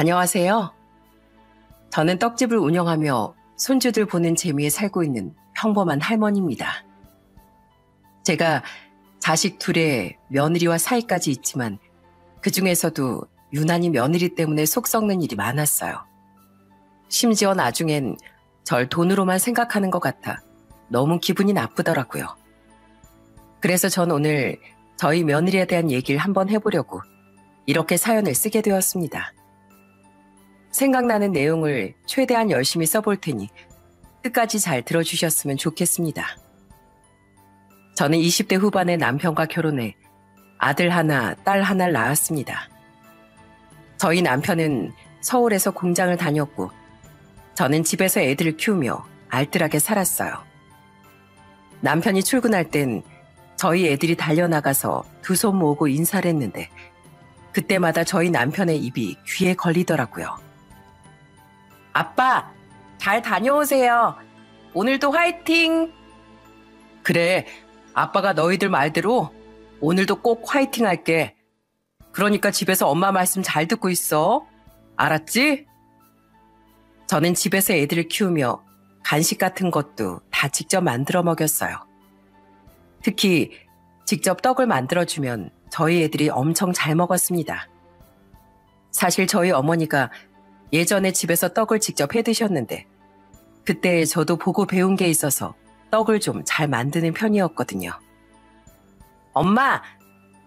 안녕하세요. 저는 떡집을 운영하며 손주들 보는 재미에 살고 있는 평범한 할머니입니다. 제가 자식 둘에 며느리와 사이까지 있지만 그 중에서도 유난히 며느리 때문에 속 썩는 일이 많았어요. 심지어 나중엔 절 돈으로만 생각하는 것 같아 너무 기분이 나쁘더라고요. 그래서 전 오늘 저희 며느리에 대한 얘기를 한번 해보려고 이렇게 사연을 쓰게 되었습니다. 생각나는 내용을 최대한 열심히 써볼 테니 끝까지 잘 들어주셨으면 좋겠습니다. 저는 20대 후반에 남편과 결혼해 아들 하나, 딸 하나를 낳았습니다. 저희 남편은 서울에서 공장을 다녔고 저는 집에서 애들을 키우며 알뜰하게 살았어요. 남편이 출근할 땐 저희 애들이 달려나가서 두 손 모으고 인사를 했는데 그때마다 저희 남편의 입이 귀에 걸리더라고요. 아빠, 잘 다녀오세요. 오늘도 화이팅! 그래, 아빠가 너희들 말대로 오늘도 꼭 화이팅 할게. 그러니까 집에서 엄마 말씀 잘 듣고 있어. 알았지? 저는 집에서 애들을 키우며 간식 같은 것도 다 직접 만들어 먹였어요. 특히 직접 떡을 만들어주면 저희 애들이 엄청 잘 먹었습니다. 사실 저희 어머니가 예전에 집에서 떡을 직접 해 드셨는데 그때 저도 보고 배운 게 있어서 떡을 좀 잘 만드는 편이었거든요. 엄마,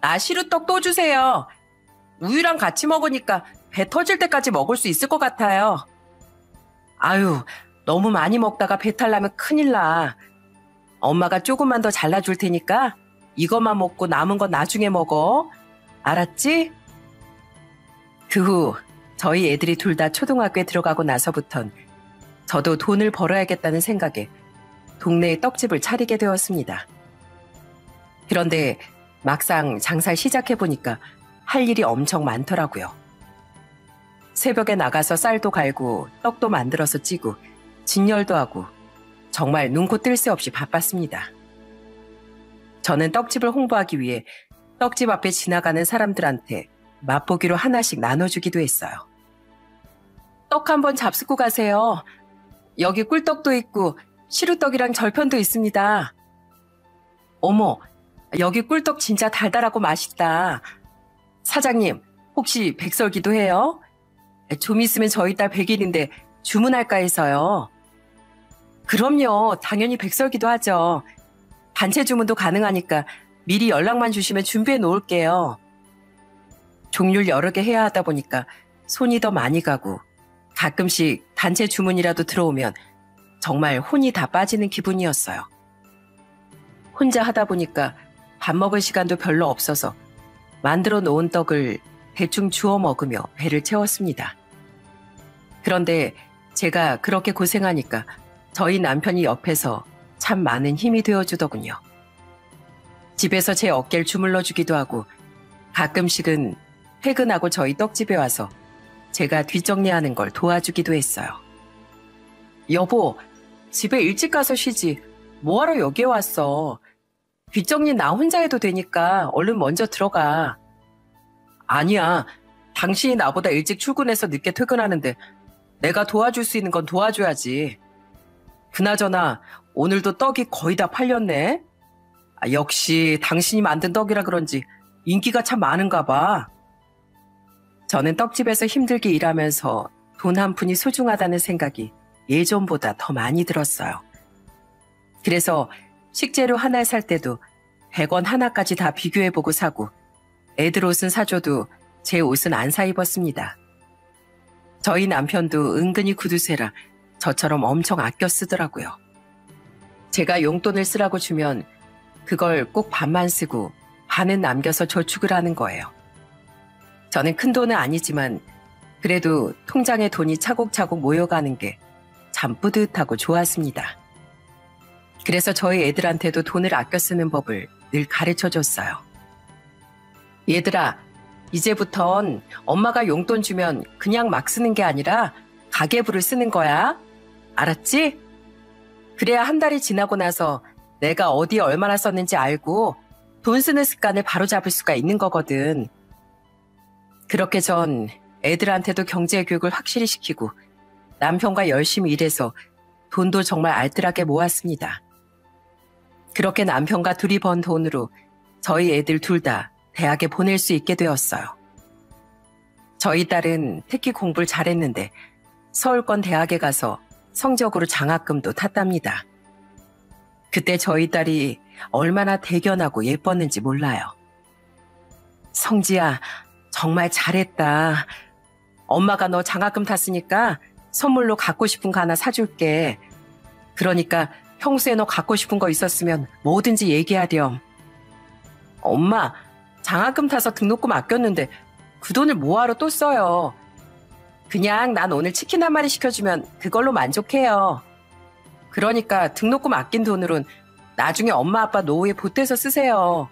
나 시루떡 또 주세요. 우유랑 같이 먹으니까 배 터질 때까지 먹을 수 있을 것 같아요. 아유, 너무 많이 먹다가 배탈 나면 큰일 나. 엄마가 조금만 더 잘라줄 테니까 이것만 먹고 남은 건 나중에 먹어. 알았지? 그 후 저희 애들이 둘 다 초등학교에 들어가고 나서부턴 저도 돈을 벌어야겠다는 생각에 동네에 떡집을 차리게 되었습니다. 그런데 막상 장사를 시작해보니까 할 일이 엄청 많더라고요. 새벽에 나가서 쌀도 갈고 떡도 만들어서 찌고 진열도 하고 정말 눈코 뜰 새 없이 바빴습니다. 저는 떡집을 홍보하기 위해 떡집 앞에 지나가는 사람들한테 맛보기로 하나씩 나눠주기도 했어요. 떡 한번 잡수고 가세요. 여기 꿀떡도 있고 시루떡이랑 절편도 있습니다. 어머, 여기 꿀떡 진짜 달달하고 맛있다. 사장님, 혹시 백설기도 해요? 좀 있으면 저희 딸 100일인데 주문할까 해서요. 그럼요, 당연히 백설기도 하죠. 단체 주문도 가능하니까 미리 연락만 주시면 준비해 놓을게요. 종류를 여러 개 해야 하다 보니까 손이 더 많이 가고 가끔씩 단체 주문이라도 들어오면 정말 혼이 다 빠지는 기분이었어요. 혼자 하다 보니까 밥 먹을 시간도 별로 없어서 만들어 놓은 떡을 대충 주워 먹으며 배를 채웠습니다. 그런데 제가 그렇게 고생하니까 저희 남편이 옆에서 참 많은 힘이 되어주더군요. 집에서 제 어깨를 주물러 주기도 하고 가끔씩은 퇴근하고 저희 떡집에 와서 제가 뒷정리하는 걸 도와주기도 했어요. 여보, 집에 일찍 가서 쉬지. 뭐하러 여기에 왔어? 뒷정리 나 혼자 해도 되니까 얼른 먼저 들어가. 아니야, 당신이 나보다 일찍 출근해서 늦게 퇴근하는데 내가 도와줄 수 있는 건 도와줘야지. 그나저나 오늘도 떡이 거의 다 팔렸네. 역시 당신이 만든 떡이라 그런지 인기가 참 많은가 봐. 저는 떡집에서 힘들게 일하면서 돈 한 푼이 소중하다는 생각이 예전보다 더 많이 들었어요. 그래서 식재료 하나 살 때도 100원 하나까지 다 비교해보고 사고 애들 옷은 사줘도 제 옷은 안 사 입었습니다. 저희 남편도 은근히 구두쇠라 저처럼 엄청 아껴 쓰더라고요. 제가 용돈을 쓰라고 주면 그걸 꼭 반만 쓰고 반은 남겨서 저축을 하는 거예요. 저는 큰 돈은 아니지만 그래도 통장에 돈이 차곡차곡 모여가는 게 참 뿌듯하고 좋았습니다. 그래서 저희 애들한테도 돈을 아껴 쓰는 법을 늘 가르쳐줬어요. 얘들아, 이제부턴 엄마가 용돈 주면 그냥 막 쓰는 게 아니라 가계부를 쓰는 거야. 알았지? 그래야 한 달이 지나고 나서 내가 어디에 얼마나 썼는지 알고 돈 쓰는 습관을 바로잡을 수가 있는 거거든. 그렇게 전 애들한테도 경제 교육을 확실히 시키고 남편과 열심히 일해서 돈도 정말 알뜰하게 모았습니다. 그렇게 남편과 둘이 번 돈으로 저희 애들 둘 다 대학에 보낼 수 있게 되었어요. 저희 딸은 특히 공부를 잘했는데 서울권 대학에 가서 성적으로 장학금도 탔답니다. 그때 저희 딸이 얼마나 대견하고 예뻤는지 몰라요. 성지야, 정말 잘했다. 엄마가 너 장학금 탔으니까 선물로 갖고 싶은 거 하나 사줄게. 그러니까 평소에 너 갖고 싶은 거 있었으면 뭐든지 얘기하렴. 엄마, 장학금 타서 등록금 아꼈는데 그 돈을 뭐하러 또 써요. 그냥 난 오늘 치킨 한 마리 시켜주면 그걸로 만족해요. 그러니까 등록금 아낀 돈으론 나중에 엄마 아빠 노후에 보태서 쓰세요.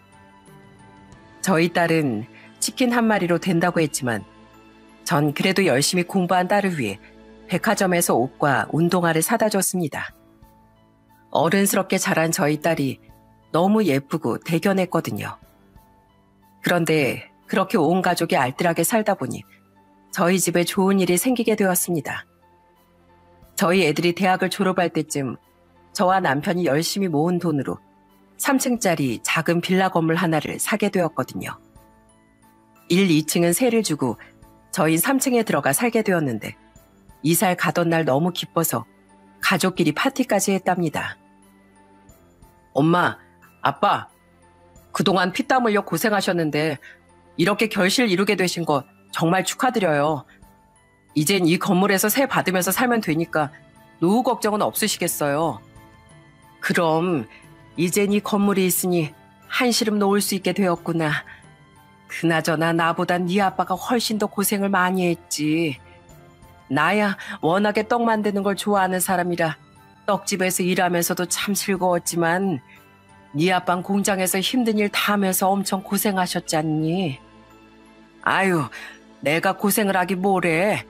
저희 딸은 치킨 한 마리로 된다고 했지만 전 그래도 열심히 공부한 딸을 위해 백화점에서 옷과 운동화를 사다 줬습니다. 어른스럽게 자란 저희 딸이 너무 예쁘고 대견했거든요. 그런데 그렇게 온 가족이 알뜰하게 살다 보니 저희 집에 좋은 일이 생기게 되었습니다. 저희 애들이 대학을 졸업할 때쯤 저와 남편이 열심히 모은 돈으로 3층짜리 작은 빌라 건물 하나를 사게 되었거든요. 1, 2층은 세를 주고 저희 3층에 들어가 살게 되었는데 이사를 가던 날 너무 기뻐서 가족끼리 파티까지 했답니다. 엄마, 아빠, 그동안 피땀 흘려 고생하셨는데 이렇게 결실 이루게 되신 거 정말 축하드려요. 이젠 이 건물에서 세 받으면서 살면 되니까 노후 걱정은 없으시겠어요. 그럼 이젠 이 건물이 있으니 한시름 놓을 수 있게 되었구나. 그나저나 나보단 네 아빠가 훨씬 더 고생을 많이 했지. 나야 워낙에 떡 만드는 걸 좋아하는 사람이라 떡집에서 일하면서도 참 즐거웠지만 네 아빠는 공장에서 힘든 일 다 하면서 엄청 고생하셨잖니. 아유, 내가 고생을 하기 뭐래.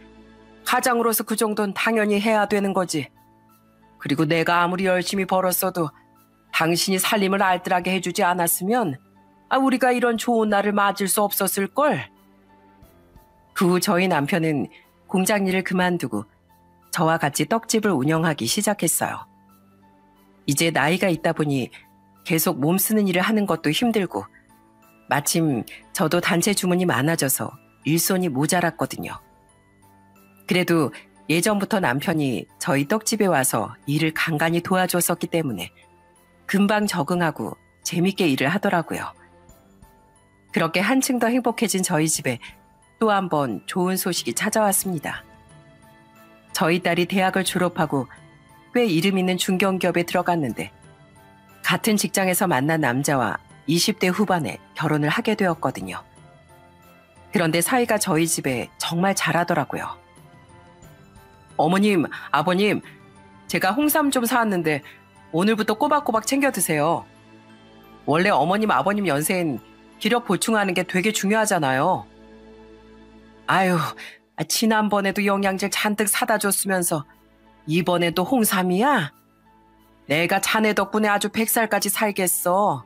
가장으로서 그 정도는 당연히 해야 되는 거지. 그리고 내가 아무리 열심히 벌었어도 당신이 살림을 알뜰하게 해주지 않았으면 우리가 이런 좋은 날을 맞을 수 없었을걸. 그 후 저희 남편은 공장 일을 그만두고 저와 같이 떡집을 운영하기 시작했어요. 이제 나이가 있다 보니 계속 몸 쓰는 일을 하는 것도 힘들고 마침 저도 단체 주문이 많아져서 일손이 모자랐거든요. 그래도 예전부터 남편이 저희 떡집에 와서 일을 간간히 도와줬었기 때문에 금방 적응하고 재밌게 일을 하더라고요. 그렇게 한층 더 행복해진 저희 집에 또 한 번 좋은 소식이 찾아왔습니다. 저희 딸이 대학을 졸업하고 꽤 이름 있는 중견기업에 들어갔는데 같은 직장에서 만난 남자와 20대 후반에 결혼을 하게 되었거든요. 그런데 사이가 저희 집에 정말 잘하더라고요. 어머님, 아버님, 제가 홍삼 좀 사왔는데 오늘부터 꼬박꼬박 챙겨 드세요. 원래 어머님, 아버님 연세엔 기력 보충하는 게 되게 중요하잖아요. 아유, 지난번에도 영양제 잔뜩 사다 줬으면서 이번에도 홍삼이야? 내가 자네 덕분에 아주 100살까지 살겠어.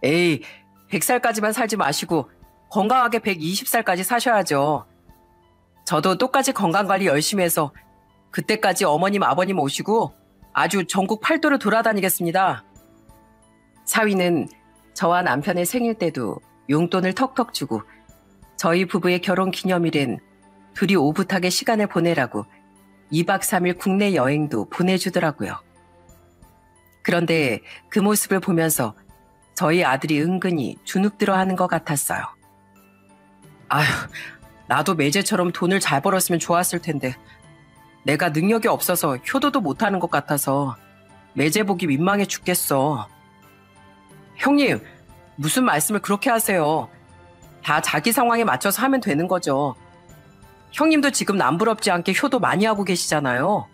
에이, 100살까지만 살지 마시고 건강하게 120살까지 사셔야죠. 저도 똑같이 건강관리 열심히 해서 그때까지 어머님, 아버님 오시고 아주 전국 팔도를 돌아다니겠습니다. 사위는 저와 남편의 생일 때도 용돈을 턱턱 주고 저희 부부의 결혼 기념일엔 둘이 오붓하게 시간을 보내라고 2박 3일 국내 여행도 보내주더라고요. 그런데 그 모습을 보면서 저희 아들이 은근히 주눅들어하는 것 같았어요. 아휴, 나도 매제처럼 돈을 잘 벌었으면 좋았을 텐데 내가 능력이 없어서 효도도 못하는 것 같아서 매제 보기 민망해 죽겠어. 형님, 무슨 말씀을 그렇게 하세요. 다 자기 상황에 맞춰서 하면 되는 거죠. 형님도 지금 남부럽지 않게 효도 많이 하고 계시잖아요.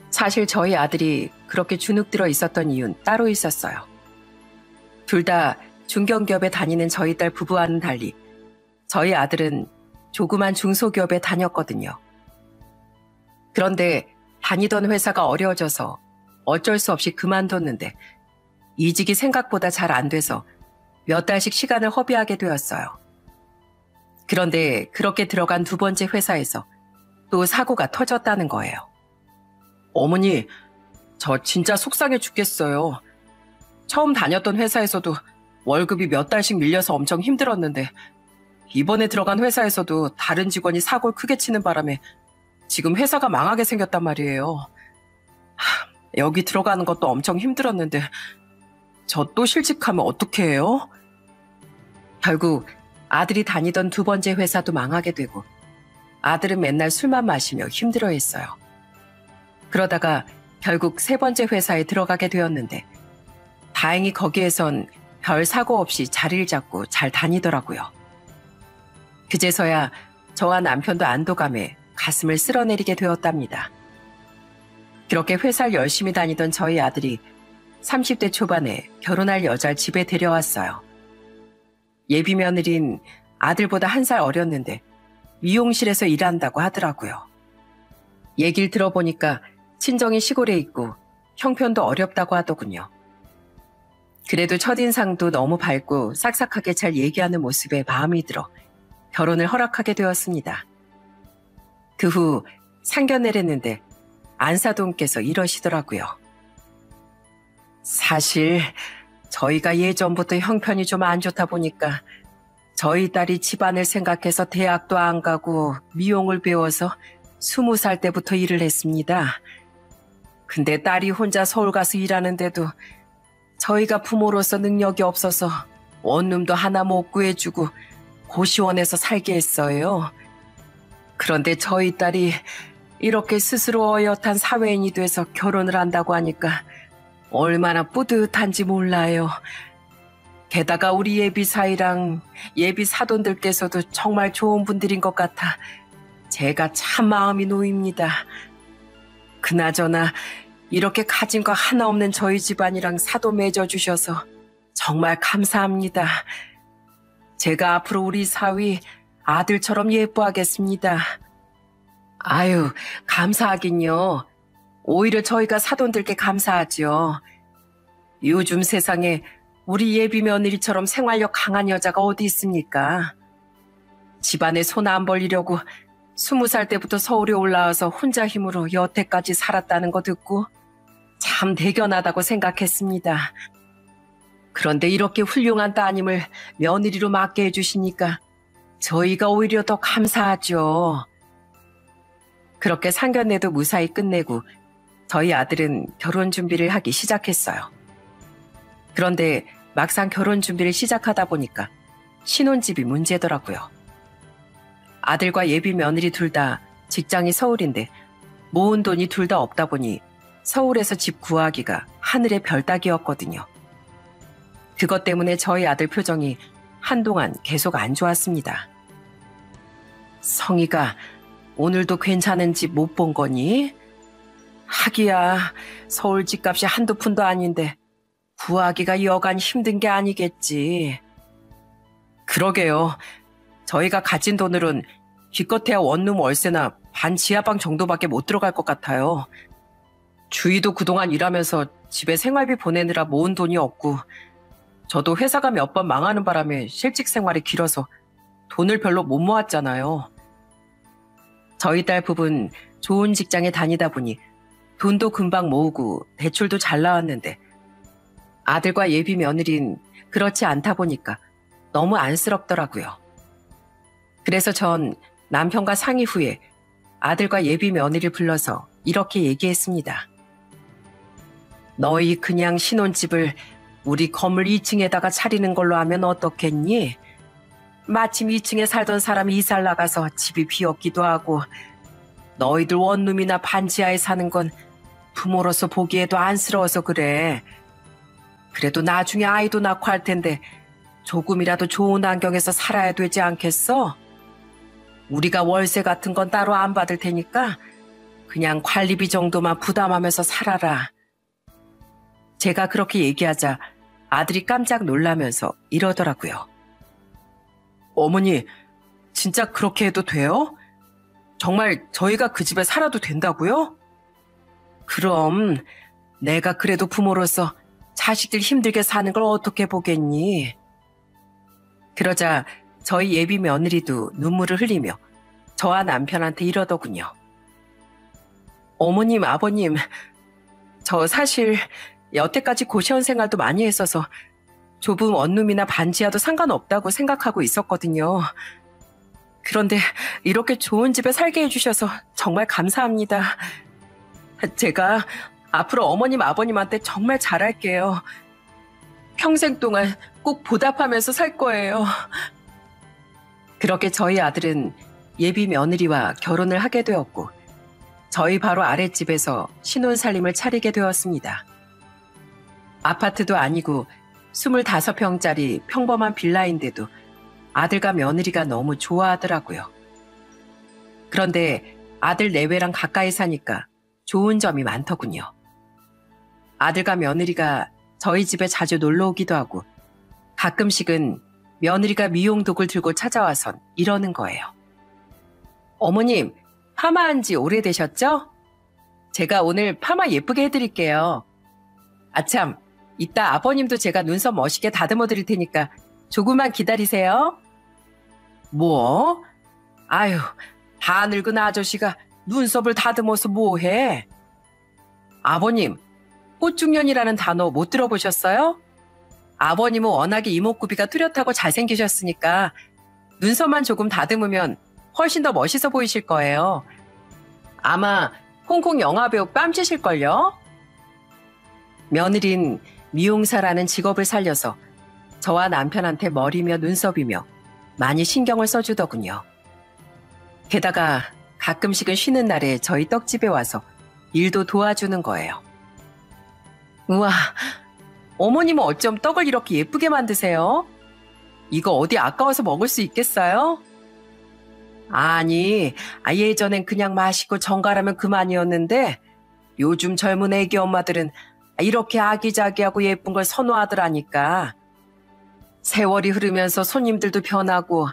사실 저희 아들이 그렇게 주눅들어 있었던 이유는 따로 있었어요. 둘 다 중견기업에 다니는 저희 딸 부부와는 달리 저희 아들은 조그만 중소기업에 다녔거든요. 그런데 다니던 회사가 어려워져서 어쩔 수 없이 그만뒀는데 이직이 생각보다 잘 안 돼서 몇 달씩 시간을 허비하게 되었어요. 그런데 그렇게 들어간 두 번째 회사에서 또 사고가 터졌다는 거예요. 어머니, 저 진짜 속상해 죽겠어요. 처음 다녔던 회사에서도 월급이 몇 달씩 밀려서 엄청 힘들었는데 이번에 들어간 회사에서도 다른 직원이 사고를 크게 치는 바람에 지금 회사가 망하게 생겼단 말이에요. 여기 들어가는 것도 엄청 힘들었는데 저 또 실직하면 어떻게 해요? 결국 아들이 다니던 두 번째 회사도 망하게 되고 아들은 맨날 술만 마시며 힘들어했어요. 그러다가 결국 세 번째 회사에 들어가게 되었는데 다행히 거기에선 별 사고 없이 자리를 잡고 잘 다니더라고요. 그제서야 저와 남편도 안도감에 가슴을 쓸어내리게 되었답니다. 그렇게 회사를 열심히 다니던 저희 아들이 30대 초반에 결혼할 여자를 집에 데려왔어요. 예비 며느린 아들보다 1살 어렸는데 미용실에서 일한다고 하더라고요. 얘기를 들어보니까 친정이 시골에 있고 형편도 어렵다고 하더군요. 그래도 첫인상도 너무 밝고 싹싹하게 잘 얘기하는 모습에 마음이 들어 결혼을 허락하게 되었습니다. 그 후 상견례했는데 안사돈께서 이러시더라고요. 사실 저희가 예전부터 형편이 좀 안 좋다 보니까 저희 딸이 집안을 생각해서 대학도 안 가고 미용을 배워서 20살 때부터 일을 했습니다. 근데 딸이 혼자 서울 가서 일하는데도 저희가 부모로서 능력이 없어서 원룸도 하나 못 구해주고 고시원에서 살게 했어요. 그런데 저희 딸이 이렇게 스스로 어엿한 사회인이 돼서 결혼을 한다고 하니까 얼마나 뿌듯한지 몰라요. 게다가 우리 예비 사이랑 예비 사돈들께서도 정말 좋은 분들인 것 같아 제가 참 마음이 놓입니다. 그나저나 이렇게 가진 거 하나 없는 저희 집안이랑 사도 맺어주셔서 정말 감사합니다. 제가 앞으로 우리 사위 아들처럼 예뻐하겠습니다. 아유, 감사하긴요. 오히려 저희가 사돈들께 감사하죠. 요즘 세상에 우리 예비 며느리처럼 생활력 강한 여자가 어디 있습니까? 집안에 손 안 벌리려고 20살 때부터 서울에 올라와서 혼자 힘으로 여태까지 살았다는 거 듣고 참 대견하다고 생각했습니다. 그런데 이렇게 훌륭한 따님을 며느리로 맡게 해주시니까 저희가 오히려 더 감사하죠. 그렇게 상견례도 무사히 끝내고 저희 아들은 결혼 준비를 하기 시작했어요. 그런데 막상 결혼 준비를 시작하다 보니까 신혼집이 문제더라고요. 아들과 예비 며느리 둘 다 직장이 서울인데 모은 돈이 둘 다 없다 보니 서울에서 집 구하기가 하늘의 별 따기였거든요. 그것 때문에 저희 아들 표정이 한동안 계속 안 좋았습니다. 성희가 오늘도 괜찮은 집 못 본 거니? 하기야 서울 집값이 한두 푼도 아닌데 구하기가 여간 힘든 게 아니겠지. 그러게요. 저희가 가진 돈으론 기껏해야 원룸 월세나 반 지하방 정도밖에 못 들어갈 것 같아요. 주희도 그동안 일하면서 집에 생활비 보내느라 모은 돈이 없고 저도 회사가 몇 번 망하는 바람에 실직 생활이 길어서 돈을 별로 못 모았잖아요. 저희 딸 부부는 좋은 직장에 다니다 보니 돈도 금방 모으고 대출도 잘 나왔는데 아들과 예비 며느리는 그렇지 않다 보니까 너무 안쓰럽더라고요. 그래서 전 남편과 상의 후에 아들과 예비 며느리를 불러서 이렇게 얘기했습니다. 너희 그냥 신혼집을 우리 건물 2층에다가 차리는 걸로 하면 어떻겠니? 마침 2층에 살던 사람이 이사를 나가서 집이 비었기도 하고 너희들 원룸이나 반지하에 사는 건 부모로서 보기에도 안쓰러워서 그래. 그래도 나중에 아이도 낳고 할 텐데 조금이라도 좋은 환경에서 살아야 되지 않겠어? 우리가 월세 같은 건 따로 안 받을 테니까 그냥 관리비 정도만 부담하면서 살아라. 제가 그렇게 얘기하자 아들이 깜짝 놀라면서 이러더라고요. 어머니, 진짜 그렇게 해도 돼요? 정말 저희가 그 집에 살아도 된다고요? 그럼 내가 그래도 부모로서 자식들 힘들게 사는 걸 어떻게 보겠니? 그러자 저희 예비 며느리도 눈물을 흘리며 저와 남편한테 이러더군요. 어머님, 아버님, 저 사실 여태까지 고시원 생활도 많이 했어서 좁은 원룸이나 반지하도 상관없다고 생각하고 있었거든요. 그런데 이렇게 좋은 집에 살게 해주셔서 정말 감사합니다. 제가 앞으로 어머님, 아버님한테 정말 잘할게요. 평생 동안 꼭 보답하면서 살 거예요. 그렇게 저희 아들은 예비 며느리와 결혼을 하게 되었고 저희 바로 아랫집에서 신혼살림을 차리게 되었습니다. 아파트도 아니고 25평짜리 평범한 빌라인데도 아들과 며느리가 너무 좋아하더라고요. 그런데 아들 내외랑 가까이 사니까 좋은 점이 많더군요. 아들과 며느리가 저희 집에 자주 놀러 오기도 하고 가끔씩은 며느리가 미용독을 들고 찾아와선 이러는 거예요. 어머님, 파마한 지 오래되셨죠? 제가 오늘 파마 예쁘게 해드릴게요. 아참, 이따 아버님도 제가 눈썹 멋있게 다듬어 드릴 테니까 조금만 기다리세요. 뭐? 아유, 다 늙은 아저씨가 눈썹을 다듬어서 뭐해? 아버님, 꽃중년이라는 단어 못 들어보셨어요? 아버님은 워낙에 이목구비가 뚜렷하고 잘생기셨으니까 눈썹만 조금 다듬으면 훨씬 더 멋있어 보이실 거예요. 아마 홍콩 영화배우 뺨치실걸요? 며느린 미용사라는 직업을 살려서 저와 남편한테 머리며 눈썹이며 많이 신경을 써주더군요. 게다가 가끔씩은 쉬는 날에 저희 떡집에 와서 일도 도와주는 거예요. 우와, 어머님은 어쩜 떡을 이렇게 예쁘게 만드세요? 이거 어디 아까워서 먹을 수 있겠어요? 아니, 예전엔 그냥 맛있고 정갈하면 그만이었는데 요즘 젊은 애기 엄마들은 이렇게 아기자기하고 예쁜 걸 선호하더라니까. 세월이 흐르면서 손님들도 변하고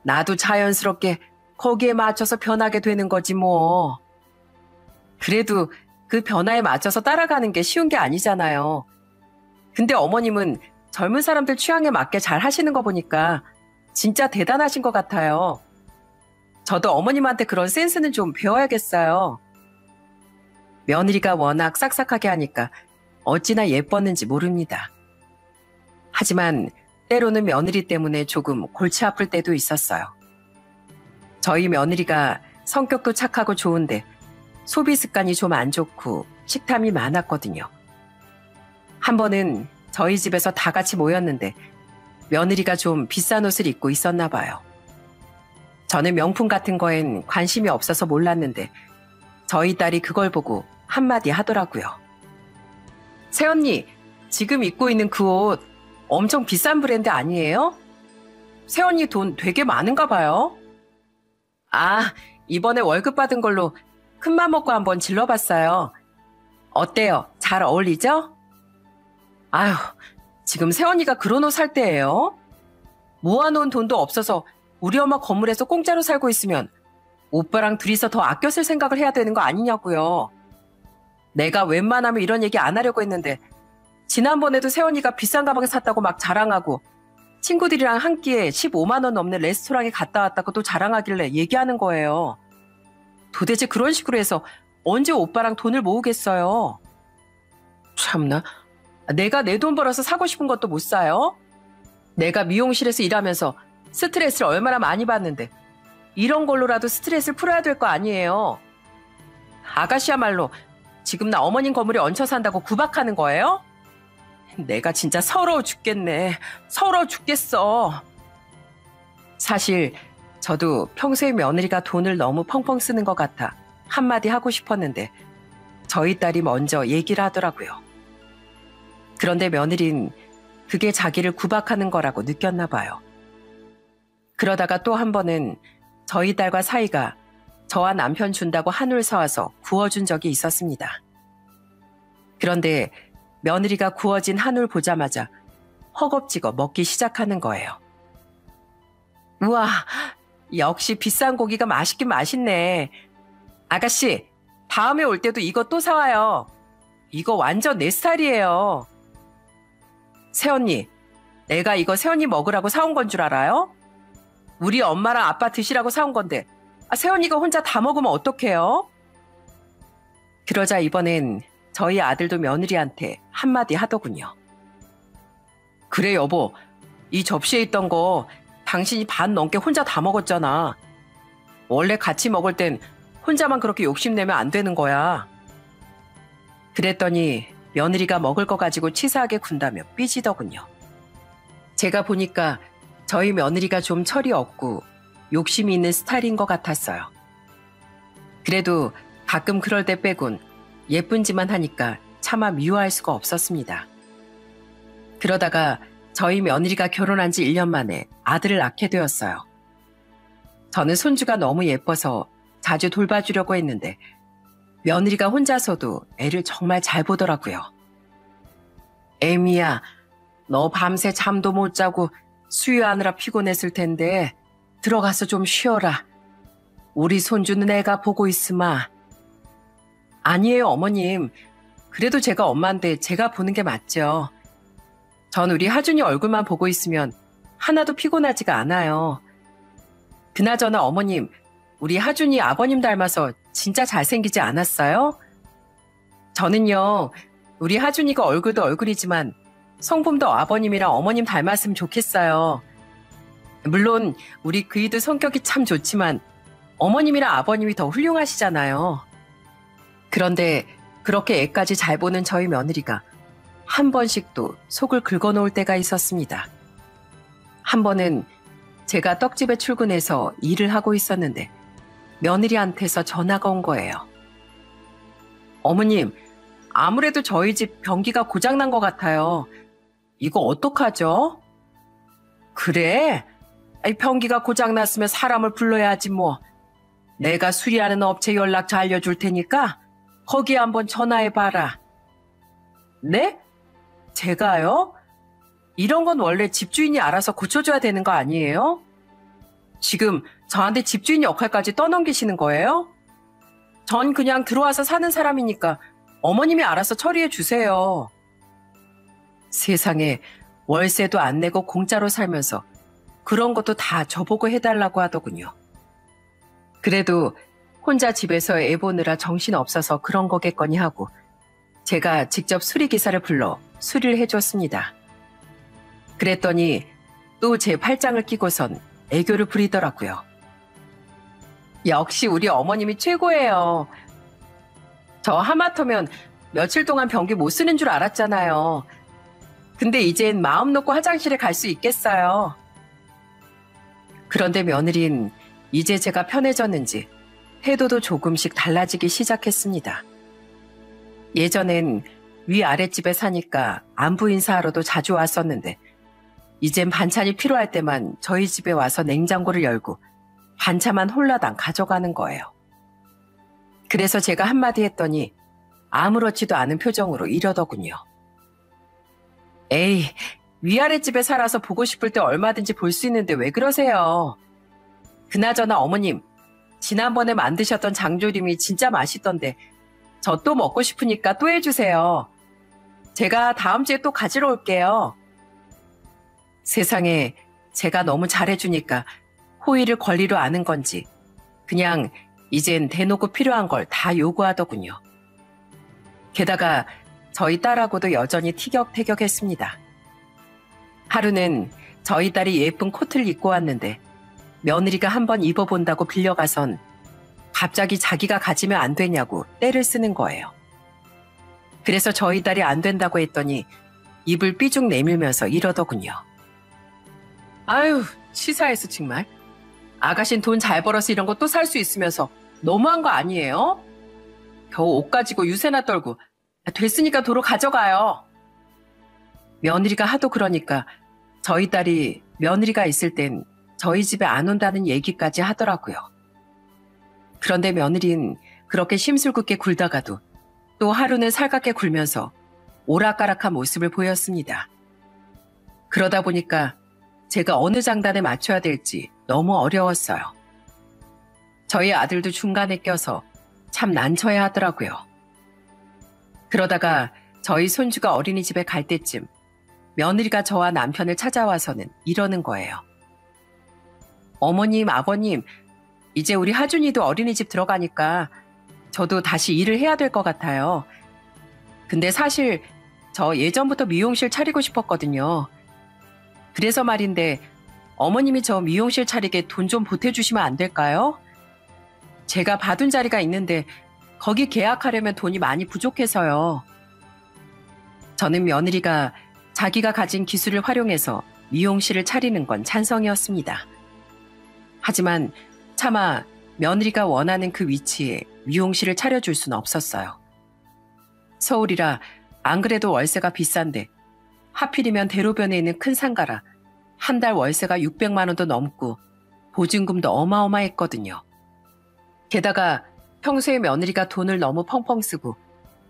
나도 자연스럽게 거기에 맞춰서 변하게 되는 거지 뭐. 그래도 그 변화에 맞춰서 따라가는 게 쉬운 게 아니잖아요. 근데 어머님은 젊은 사람들 취향에 맞게 잘 하시는 거 보니까 진짜 대단하신 것 같아요. 저도 어머님한테 그런 센스는 좀 배워야겠어요. 며느리가 워낙 싹싹하게 하니까 어찌나 예뻤는지 모릅니다. 하지만 때로는 며느리 때문에 조금 골치 아플 때도 있었어요. 저희 며느리가 성격도 착하고 좋은데 소비 습관이 좀 안 좋고 식탐이 많았거든요. 한 번은 저희 집에서 다 같이 모였는데 며느리가 좀 비싼 옷을 입고 있었나 봐요. 저는 명품 같은 거엔 관심이 없어서 몰랐는데 저희 딸이 그걸 보고 한마디 하더라고요. 새언니, 지금 입고 있는 그 옷 엄청 비싼 브랜드 아니에요? 새언니 돈 되게 많은가 봐요. 아, 이번에 월급 받은 걸로 큰맘 먹고 한번 질러봤어요. 어때요? 잘 어울리죠? 아휴, 지금 새언니가 그런 옷 살 때예요? 모아놓은 돈도 없어서 우리 엄마 건물에서 공짜로 살고 있으면 오빠랑 둘이서 더 아껴 쓸 생각을 해야 되는 거 아니냐고요. 내가 웬만하면 이런 얘기 안 하려고 했는데 지난번에도 새언니가 비싼 가방 샀다고 막 자랑하고 친구들이랑 한 끼에 15만 원 넘는 레스토랑에 갔다 왔다고 또 자랑하길래 얘기하는 거예요. 도대체 그런 식으로 해서 언제 오빠랑 돈을 모으겠어요? 참나, 내가 내 돈 벌어서 사고 싶은 것도 못 사요? 내가 미용실에서 일하면서 스트레스를 얼마나 많이 받는데 이런 걸로라도 스트레스를 풀어야 될 거 아니에요. 아가씨야말로 지금 나 어머님 건물에 얹혀 산다고 구박하는 거예요? 내가 진짜 서러워 죽겠네. 서러워 죽겠어. 사실 저도 평소에 며느리가 돈을 너무 펑펑 쓰는 것 같아 한마디 하고 싶었는데 저희 딸이 먼저 얘기를 하더라고요. 그런데 며느린 그게 자기를 구박하는 거라고 느꼈나 봐요. 그러다가 또 한 번은 저희 딸과 사이가 저와 남편 준다고 한울 사와서 구워준 적이 있었습니다. 그런데 며느리가 구워진 한울 보자마자 허겁지겁 먹기 시작하는 거예요. 우와, 역시 비싼 고기가 맛있긴 맛있네. 아가씨, 다음에 올 때도 이거 또 사와요. 이거 완전 내 스타일이에요. 새언니, 내가 이거 새언니 먹으라고 사온 건 줄 알아요? 우리 엄마랑 아빠 드시라고 사온 건데 세연이가 혼자 다 먹으면 어떡해요? 그러자 이번엔 저희 아들도 며느리한테 한마디 하더군요. 그래 여보, 이 접시에 있던 거 당신이 반 넘게 혼자 다 먹었잖아. 원래 같이 먹을 땐 혼자만 그렇게 욕심내면 안 되는 거야. 그랬더니 며느리가 먹을 거 가지고 치사하게 군다며 삐지더군요. 제가 보니까 저희 며느리가 좀 철이 없고 욕심이 있는 스타일인 것 같았어요. 그래도 가끔 그럴 때 빼곤 예쁜 짓만 하니까 차마 미워할 수가 없었습니다. 그러다가 저희 며느리가 결혼한 지 1년 만에 아들을 낳게 되었어요. 저는 손주가 너무 예뻐서 자주 돌봐주려고 했는데 며느리가 혼자서도 애를 정말 잘 보더라고요. 에미야, 너 밤새 잠도 못 자고 수유하느라 피곤했을 텐데 들어가서 좀 쉬어라. 우리 손주는 애가 보고 있으마. 아니에요, 어머님. 그래도 제가 엄마인데 제가 보는 게 맞죠. 전 우리 하준이 얼굴만 보고 있으면 하나도 피곤하지가 않아요. 그나저나 어머님, 우리 하준이 아버님 닮아서 진짜 잘생기지 않았어요? 저는요, 우리 하준이가 얼굴도 얼굴이지만 성품도 아버님이랑 어머님 닮았으면 좋겠어요. 물론 우리 그이도 성격이 참 좋지만 어머님이랑 아버님이 더 훌륭하시잖아요. 그런데 그렇게 애까지 잘 보는 저희 며느리가 한 번씩도 속을 긁어놓을 때가 있었습니다. 한 번은 제가 떡집에 출근해서 일을 하고 있었는데 며느리한테서 전화가 온 거예요. 어머님, 아무래도 저희 집 변기가 고장난 것 같아요. 이거 어떡하죠? 그래? 변기가 고장났으면 사람을 불러야지 뭐. 내가 수리하는 업체 연락처 알려줄 테니까 거기에 한번 전화해봐라. 네? 제가요? 이런 건 원래 집주인이 알아서 고쳐줘야 되는 거 아니에요? 지금 저한테 집주인 역할까지 떠넘기시는 거예요? 전 그냥 들어와서 사는 사람이니까 어머님이 알아서 처리해 주세요. 세상에, 월세도 안 내고 공짜로 살면서 그런 것도 다 저보고 해달라고 하더군요. 그래도 혼자 집에서 애 보느라 정신 없어서 그런 거겠거니 하고 제가 직접 수리기사를 불러 수리를 해줬습니다. 그랬더니 또 제 팔짱을 끼고선 애교를 부리더라고요. 역시 우리 어머님이 최고예요. 저 하마터면 며칠 동안 변기 못 쓰는 줄 알았잖아요. 근데 이젠 마음 놓고 화장실에 갈 수 있겠어요. 그런데 며느린 이제 제가 편해졌는지 태도도 조금씩 달라지기 시작했습니다. 예전엔 위아랫집에 사니까 안부 인사하러도 자주 왔었는데 이젠 반찬이 필요할 때만 저희 집에 와서 냉장고를 열고 반찬만 홀라당 가져가는 거예요. 그래서 제가 한마디 했더니 아무렇지도 않은 표정으로 이러더군요. 에이, 위아랫집에 살아서 보고 싶을 때 얼마든지 볼 수 있는데 왜 그러세요? 그나저나 어머님, 지난번에 만드셨던 장조림이 진짜 맛있던데 저 또 먹고 싶으니까 또 해주세요. 제가 다음 주에 또 가지러 올게요. 세상에, 제가 너무 잘해주니까 호의를 권리로 아는 건지 그냥 이젠 대놓고 필요한 걸 다 요구하더군요. 게다가 저희 딸하고도 여전히 티격태격했습니다. 하루는 저희 딸이 예쁜 코트를 입고 왔는데 며느리가 한번 입어본다고 빌려가선 갑자기 자기가 가지면 안 되냐고 떼를 쓰는 거예요. 그래서 저희 딸이 안 된다고 했더니 입을 삐죽 내밀면서 이러더군요. 아유, 치사해서 정말. 아가씨는 돈 잘 벌어서 이런 거 또 살 수 있으면서 너무한 거 아니에요? 겨우 옷 가지고 유세나 떨고 됐으니까 도로 가져가요. 며느리가 하도 그러니까 저희 딸이 며느리가 있을 땐 저희 집에 안 온다는 얘기까지 하더라고요. 그런데 며느리는 그렇게 심술궂게 굴다가도 또 하루는 살갑게 굴면서 오락가락한 모습을 보였습니다. 그러다 보니까 제가 어느 장단에 맞춰야 될지 너무 어려웠어요. 저희 아들도 중간에 껴서 참 난처해 하더라고요. 그러다가 저희 손주가 어린이집에 갈 때쯤 며느리가 저와 남편을 찾아와서는 이러는 거예요. 어머님, 아버님, 이제 우리 하준이도 어린이집 들어가니까 저도 다시 일을 해야 될 것 같아요. 근데 사실 저 예전부터 미용실 차리고 싶었거든요. 그래서 말인데 어머님이 저 미용실 차리게 돈 좀 보태주시면 안 될까요? 제가 봐둔 자리가 있는데 거기 계약하려면 돈이 많이 부족해서요. 저는 며느리가 자기가 가진 기술을 활용해서 미용실을 차리는 건 찬성이었습니다. 하지만 차마 며느리가 원하는 그 위치에 미용실을 차려줄 수는 없었어요. 서울이라 안 그래도 월세가 비싼데 하필이면 대로변에 있는 큰 상가라 한 달 월세가 600만 원도 넘고 보증금도 어마어마했거든요. 게다가 평소에 며느리가 돈을 너무 펑펑 쓰고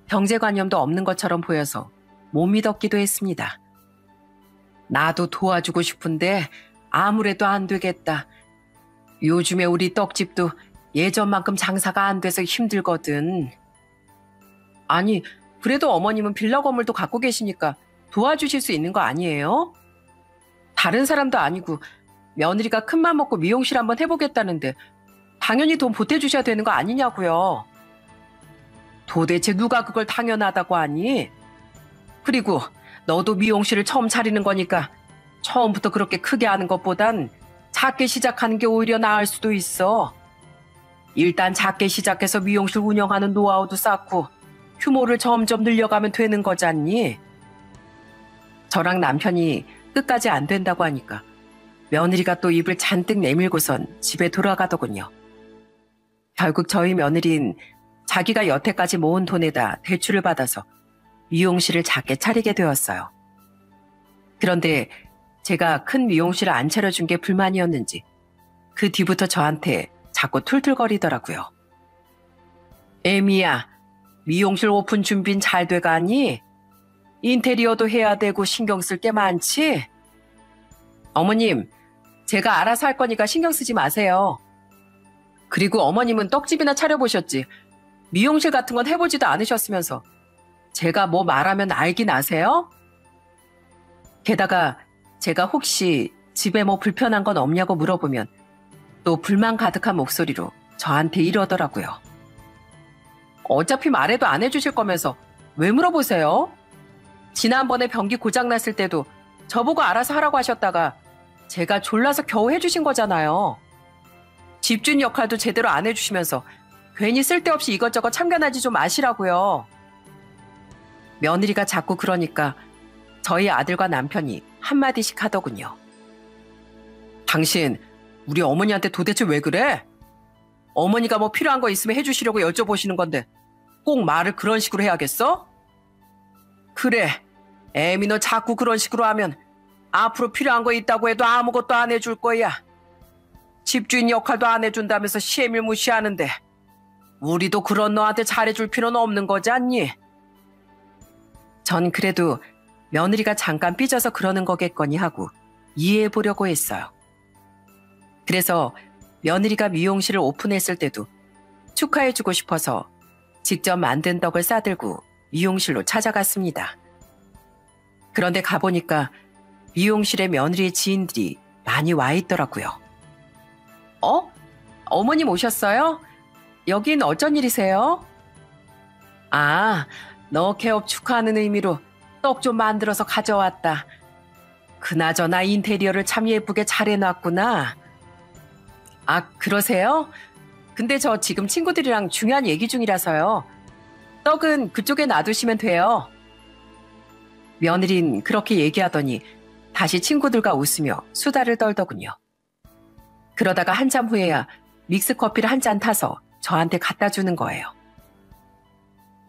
경제관념도 없는 것처럼 보여서 못 믿었기도 했습니다. 나도 도와주고 싶은데 아무래도 안 되겠다. 요즘에 우리 떡집도 예전만큼 장사가 안 돼서 힘들거든. 아니, 그래도 어머님은 빌라 건물도 갖고 계시니까 도와주실 수 있는 거 아니에요? 다른 사람도 아니고 며느리가 큰맘 먹고 미용실 한번 해보겠다는데 당연히 돈 보태주셔야 되는 거 아니냐고요. 도대체 누가 그걸 당연하다고 하니? 그리고 너도 미용실을 처음 차리는 거니까 처음부터 그렇게 크게 하는 것보단 작게 시작하는 게 오히려 나을 수도 있어. 일단 작게 시작해서 미용실 운영하는 노하우도 쌓고 규모를 점점 늘려가면 되는 거잖니. 저랑 남편이 끝까지 안 된다고 하니까 며느리가 또 입을 잔뜩 내밀고선 집에 돌아가더군요. 결국 저희 며느리는 자기가 여태까지 모은 돈에다 대출을 받아서 미용실을 작게 차리게 되었어요. 그런데 제가 큰 미용실을 안 차려준 게 불만이었는지 그 뒤부터 저한테 자꾸 툴툴거리더라고요. 애미야, 미용실 오픈 준비는 잘 돼가니? 인테리어도 해야 되고 신경 쓸 게 많지? 어머님, 제가 알아서 할 거니까 신경 쓰지 마세요. 그리고 어머님은 떡집이나 차려보셨지 미용실 같은 건 해보지도 않으셨으면서 제가 뭐 말하면 알긴 아세요? 게다가 제가 혹시 집에 뭐 불편한 건 없냐고 물어보면 또 불만 가득한 목소리로 저한테 이러더라고요. 어차피 말해도 안 해주실 거면서 왜 물어보세요? 지난번에 변기 고장났을 때도 저보고 알아서 하라고 하셨다가 제가 졸라서 겨우 해주신 거잖아요. 집주인 역할도 제대로 안 해주시면서 괜히 쓸데없이 이것저것 참견하지 좀 마시라고요. 며느리가 자꾸 그러니까 저희 아들과 남편이 한마디씩 하더군요. 당신 우리 어머니한테 도대체 왜 그래? 어머니가 뭐 필요한 거 있으면 해주시려고 여쭤보시는 건데 꼭 말을 그런 식으로 해야겠어? 그래, 애미 너 자꾸 그런 식으로 하면 앞으로 필요한 거 있다고 해도 아무것도 안 해줄 거야. 집주인 역할도 안 해준다면서 시애밀 무시하는데 우리도 그런 너한테 잘해줄 필요는 없는 거지 않니? 전 그래도 며느리가 잠깐 삐져서 그러는 거겠거니 하고 이해해보려고 했어요. 그래서 며느리가 미용실을 오픈했을 때도 축하해주고 싶어서 직접 만든 떡을 싸들고 미용실로 찾아갔습니다. 그런데 가보니까 미용실에 며느리의 지인들이 많이 와 있더라고요. 어머님 오셨어요? 여긴 어쩐 일이세요? 아, 너 개업 축하하는 의미로 떡 좀 만들어서 가져왔다. 그나저나 인테리어를 참 예쁘게 잘 해놨구나. 아, 그러세요? 근데 저 지금 친구들이랑 중요한 얘기 중이라서요. 떡은 그쪽에 놔두시면 돼요. 며느린 그렇게 얘기하더니 다시 친구들과 웃으며 수다를 떨더군요. 그러다가 한참 후에야 믹스커피를 한 잔 타서 저한테 갖다 주는 거예요.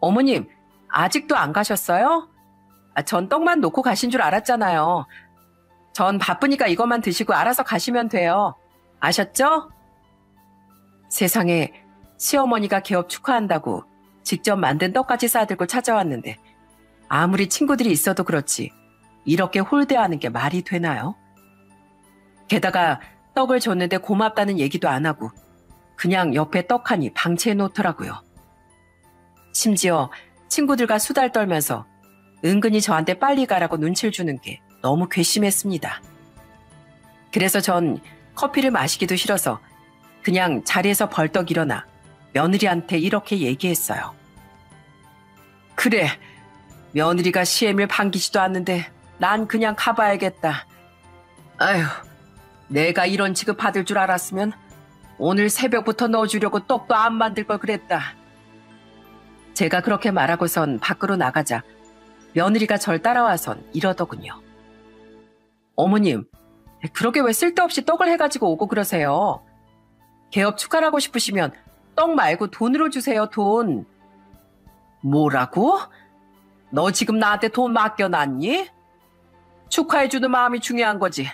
어머님, 아직도 안 가셨어요? 전 떡만 놓고 가신 줄 알았잖아요. 전 바쁘니까 이것만 드시고 알아서 가시면 돼요. 아셨죠? 세상에 시어머니가 개업 축하한다고 직접 만든 떡까지 싸들고 찾아왔는데 아무리 친구들이 있어도 그렇지 이렇게 홀대하는 게 말이 되나요? 게다가 떡을 줬는데 고맙다는 얘기도 안 하고 그냥 옆에 떡 하니 방치해 놓더라고요. 심지어 친구들과 수달 떨면서 은근히 저한테 빨리 가라고 눈치를 주는 게 너무 괘씸했습니다. 그래서 전 커피를 마시기도 싫어서 그냥 자리에서 벌떡 일어나 며느리한테 이렇게 얘기했어요. 그래, 며느리가 시애미를 반기지도 않는데 난 그냥 가봐야겠다. 아휴, 내가 이런 취급 받을 줄 알았으면 오늘 새벽부터 넣어주려고 떡도 안 만들 걸 그랬다. 제가 그렇게 말하고선 밖으로 나가자 며느리가 절 따라와선 이러더군요. 어머님, 그러게 왜 쓸데없이 떡을 해가지고 오고 그러세요? 개업 축하하고 싶으시면 떡 말고 돈으로 주세요, 돈. 뭐라고? 너 지금 나한테 돈 맡겨놨니? 축하해주는 마음이 중요한 거지.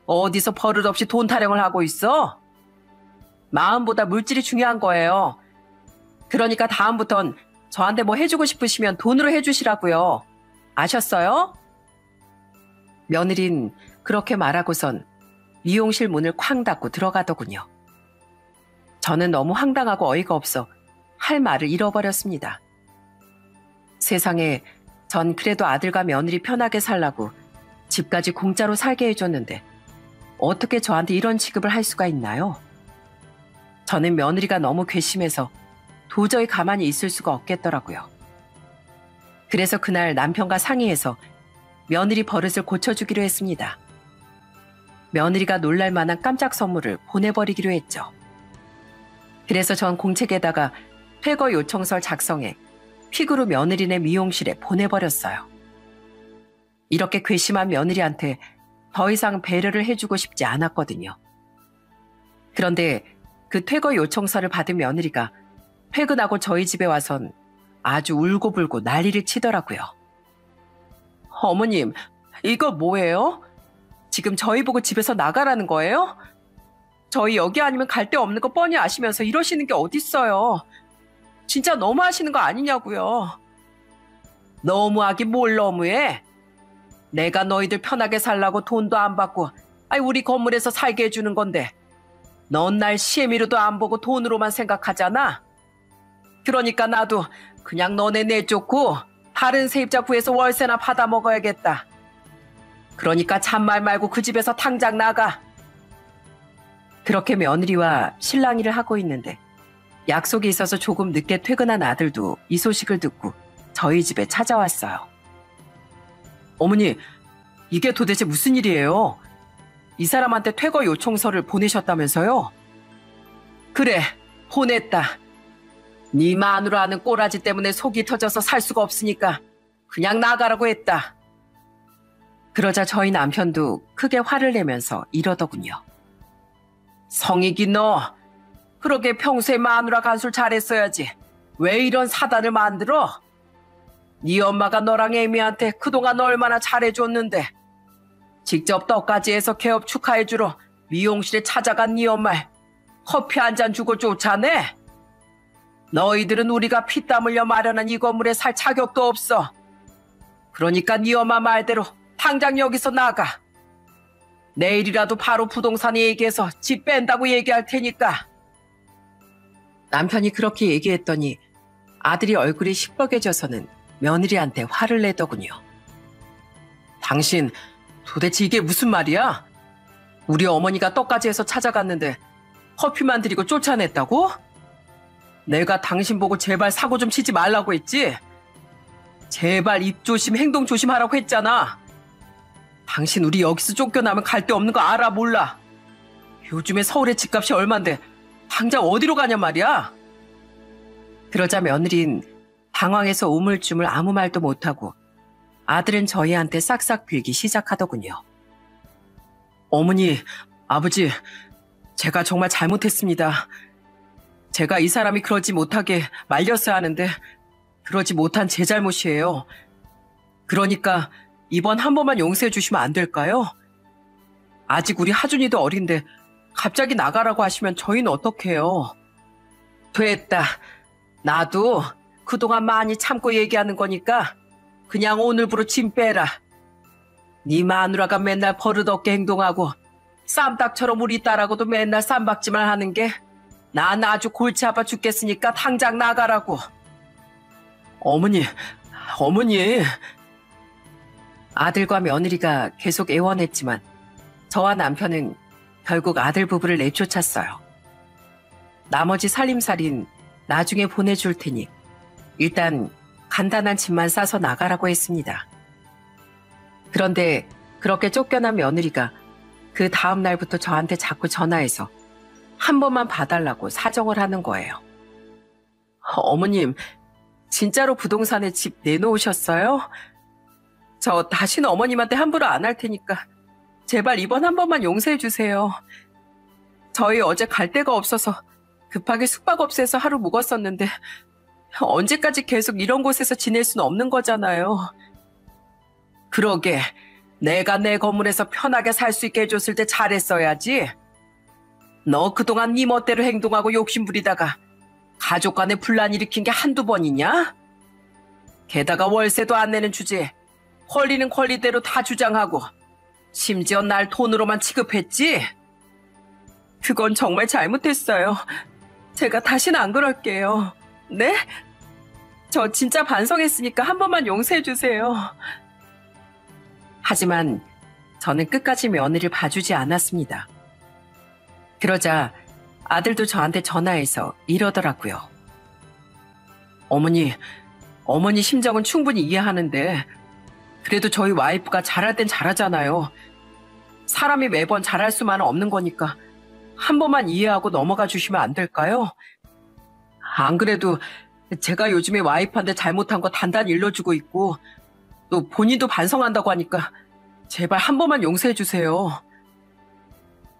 어디서 버릇없이 돈 타령을 하고 있어? 마음보다 물질이 중요한 거예요. 그러니까 다음부턴 저한테 뭐 해주고 싶으시면 돈으로 해주시라고요. 아셨어요? 며느린 그렇게 말하고선 미용실 문을 쾅 닫고 들어가더군요. 저는 너무 황당하고 어이가 없어 할 말을 잃어버렸습니다. 세상에 전 그래도 아들과 며느리 편하게 살라고 집까지 공짜로 살게 해줬는데 어떻게 저한테 이런 취급을 할 수가 있나요? 저는 며느리가 너무 괘씸해서 도저히 가만히 있을 수가 없겠더라고요. 그래서 그날 남편과 상의해서 며느리 버릇을 고쳐주기로 했습니다. 며느리가 놀랄 만한 깜짝 선물을 보내버리기로 했죠. 그래서 전 공책에다가 퇴거 요청서를 작성해 퀵으로 며느리네 미용실에 보내버렸어요. 이렇게 괘씸한 며느리한테 더 이상 배려를 해주고 싶지 않았거든요. 그런데 그 퇴거 요청서를 받은 며느리가 퇴근하고 저희 집에 와선 아주 울고불고 난리를 치더라고요. 어머님, 이거 뭐예요? 지금 저희 보고 집에서 나가라는 거예요? 저희 여기 아니면 갈 데 없는 거 뻔히 아시면서 이러시는 게 어딨어요. 진짜 너무하시는 거 아니냐고요. 너무하긴 뭘 너무해? 내가 너희들 편하게 살라고 돈도 안 받고 우리 건물에서 살게 해주는 건데 넌 날 시애미로도 안 보고 돈으로만 생각하잖아. 그러니까 나도 그냥 너네 내쫓고 다른 세입자 구해서 월세나 받아 먹어야겠다. 그러니까 잔말 말고 그 집에서 당장 나가. 그렇게 며느리와 실랑이를 하고 있는데 약속이 있어서 조금 늦게 퇴근한 아들도 이 소식을 듣고 저희 집에 찾아왔어요. 어머니, 이게 도대체 무슨 일이에요? 이 사람한테 퇴거 요청서를 보내셨다면서요? 그래, 보냈다. 네 마누라는 꼬라지 때문에 속이 터져서 살 수가 없으니까 그냥 나가라고 했다. 그러자 저희 남편도 크게 화를 내면서 이러더군요. 성익이 너, 그러게 평소에 마누라 간술 잘했어야지. 왜 이런 사단을 만들어? 네 엄마가 너랑 애미한테 그동안 얼마나 잘해줬는데 직접 떡까지 해서 개업 축하해주러 미용실에 찾아간 네 엄마 커피 한 잔 주고 쫓아내? 너희들은 우리가 피땀 흘려 마련한 이 건물에 살 자격도 없어. 그러니까 네 엄마 말대로 당장 여기서 나가. 내일이라도 바로 부동산에 얘기해서 집 뺀다고 얘기할 테니까. 남편이 그렇게 얘기했더니 아들이 얼굴이 시뻘개져서는 며느리한테 화를 내더군요. 당신 도대체 이게 무슨 말이야? 우리 어머니가 떡까지 해서 찾아갔는데 커피만 드리고 쫓아냈다고? 내가 당신 보고 제발 사고 좀 치지 말라고 했지? 제발 입 조심 행동 조심하라고 했잖아. 당신 우리 여기서 쫓겨나면 갈 데 없는 거 알아 몰라? 요즘에 서울의 집값이 얼만데 당장 어디로 가냔 말이야? 그러자 며느린 당황해서 우물쭈물 아무 말도 못하고 아들은 저희한테 싹싹 빌기 시작하더군요. 어머니, 아버지, 제가 정말 잘못했습니다. 제가 이 사람이 그러지 못하게 말렸어야 하는데 그러지 못한 제 잘못이에요. 그러니까 이번 한 번만 용서해 주시면 안 될까요? 아직 우리 하준이도 어린데 갑자기 나가라고 하시면 저희는 어떡해요? 됐다. 나도 그동안 많이 참고 얘기하는 거니까 그냥 오늘부로 짐 빼라. 네 마누라가 맨날 버릇없게 행동하고 쌈딱처럼 우리 딸하고도 맨날 쌈박질만 하는 게 난 아주 골치 아파 죽겠으니까 당장 나가라고. 어머니. 아들과 며느리가 계속 애원했지만 저와 남편은 결국 아들 부부를 내쫓았어요. 나머지 살림살이는 나중에 보내줄 테니 일단 간단한 짐만 싸서 나가라고 했습니다. 그런데 그렇게 쫓겨난 며느리가 그 다음 날부터 저한테 자꾸 전화해서 한 번만 봐달라고 사정을 하는 거예요. 어머님, 진짜로 부동산에 집 내놓으셨어요? 저 다시는 어머님한테 함부로 안 할 테니까 제발 이번 한 번만 용서해 주세요. 저희 어제 갈 데가 없어서 급하게 숙박업소에서 하루 묵었었는데 언제까지 계속 이런 곳에서 지낼 수는 없는 거잖아요. 그러게 내가 내 건물에서 편하게 살 수 있게 해줬을 때 잘했어야지. 너 그동안 네 멋대로 행동하고 욕심 부리다가 가족 간에 분란 일으킨 게 한두 번이냐? 게다가 월세도 안 내는 주제에 권리는 권리대로 다 주장하고 심지어 날 돈으로만 취급했지? 그건 정말 잘못했어요. 제가 다시는 안 그럴게요. 네? 저 진짜 반성했으니까 한 번만 용서해 주세요. 하지만 저는 끝까지 며느리를 봐주지 않았습니다. 그러자 아들도 저한테 전화해서 이러더라고요. 어머니 심정은 충분히 이해하는데 그래도 저희 와이프가 잘할 땐 잘하잖아요. 사람이 매번 잘할 수만은 없는 거니까 한 번만 이해하고 넘어가 주시면 안 될까요? 안 그래도 제가 요즘에 와이프한테 잘못한 거 단단히 일러주고 있고 또 본인도 반성한다고 하니까 제발 한 번만 용서해 주세요.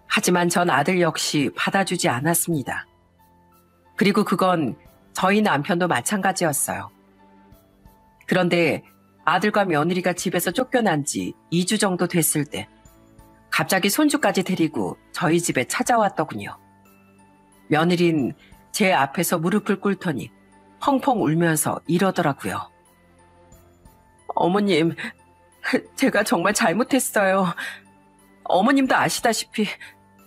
하지만 전 아들 역시 받아주지 않았습니다. 그리고 그건 저희 남편도 마찬가지였어요. 그런데 아들과 며느리가 집에서 쫓겨난 지 2주 정도 됐을 때 갑자기 손주까지 데리고 저희 집에 찾아왔더군요. 며느린 제 앞에서 무릎을 꿇더니 펑펑 울면서 이러더라고요. 어머님, 제가 정말 잘못했어요. 어머님도 아시다시피